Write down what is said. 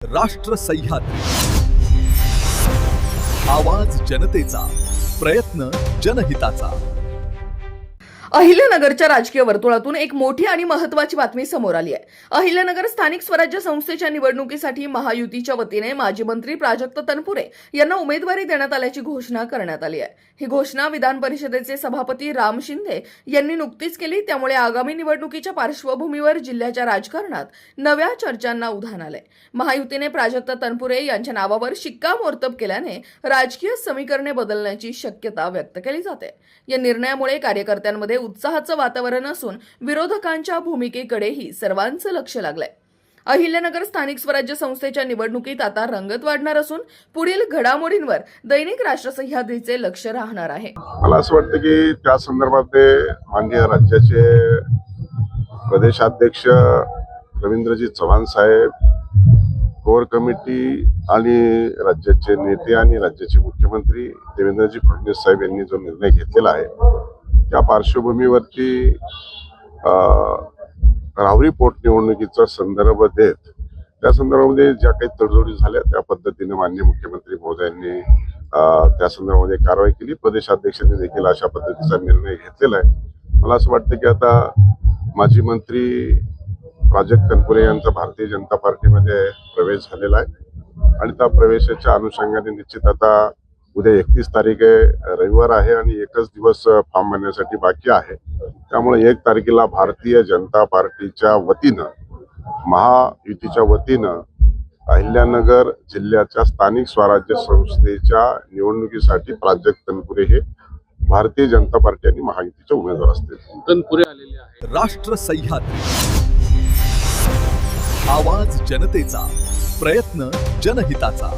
राष्ट्र सह्याद्री, आवाज जनतेचा, प्रयत्न जनहिताचा। अहिल्यानगरच्या राजकीय वर्तुळातून एक मोठी आणि महत्त्वाची बातमी समोर आली आहे। अहिल्यानगर स्थानिक स्वराज्य संस्थेच्या निवडणुकीसाठी महायुतीच्या वतीने माजी मंत्री प्राजक्त तनपुरे यांना उमेदवारी देण्यात आल्याची घोषणा करण्यात आली आहे। ही घोषणा विधान परिषदेचे सभापती राम शिंदे यांनी नुकतीच केली, त्यामुळे आगामी निवडणुकीच्या पार्श्वभूमीवर जिल्ह्याच्या राजकारणात नव्या चर्चांना उधाण आले। महायुतीने प्राजक्त तनपुरे यांच्या नावावर शिक्कामोर्तब केल्याने राजकीय समीकरणे बदलण्याची शक्यता व्यक्त केली जाते। या निर्णयामुळे कार्यकर्त्यांमध्ये उत्साहाचं वातावरण असून विरोधकांच्या भूमिकेकडेही सर्वांचं लक्ष लागलंय। अहिल्यानगर स्थानिक स्वराज्य संस्थेच्या निवडणुकीत आता रंगत वाढणार असून पुढील घडामोडींवर दैनिक राष्ट्र सह्याद्रीचे लक्ष राहणार आहे। मला असं वाटतं की त्या संदर्भात माननीय राज्याचे प्रदेशाध्यक्ष रवींद्रजी चव्हाण साहेब, कोर कमिटी आणि राज्याचे नेते आणि राज्याचे मुख्यमंत्री देवेंद्रजी फडणवीस साहेब यांनी जो निर्णय घेतलेला आहे त्या पार्श्वभूमीवरती राहुरी पोटनिवडणुकीचा संदर्भ देत त्या संदर्भामध्ये ज्या काही तडजोडी झाल्या त्या पद्धतीने माननीय मुख्यमंत्री महोदयांनी त्या संदर्भामध्ये कारवाई केली। प्रदेशाध्यक्षांनी देखील अशा पद्धतीचा निर्णय घेतलेला आहे। मला असं वाटतं की आता माजी मंत्री प्राजक्त तनपुरे यांचा भारतीय जनता पार्टीमध्ये प्रवेश झालेला आहे आणि त्या प्रवेशाच्या अनुषंगाने निश्चित आता उद्या 31 तारीख आहे, रविवार आहे आणि एकच दिवस फॉर्म भरण्यासाठी बाकी आहे। त्यामुळे 1 तारखेला भारतीय जनता पार्टीच्या वतीनं, महायुतीच्या वतीनं अहिल्यानगर जिल्ह्याच्या स्थानिक स्वराज्य संस्थेच्या निवडणुकीसाठी प्राजक्त तनपुरे हे भारतीय जनता पार्टी आणि महायुतीचे उमेदवार असतील। तनपुरे आलेले आहेत। राष्ट्र सह्याद्री, आवाज जनतेचा, प्रयत्न जनहिताचा।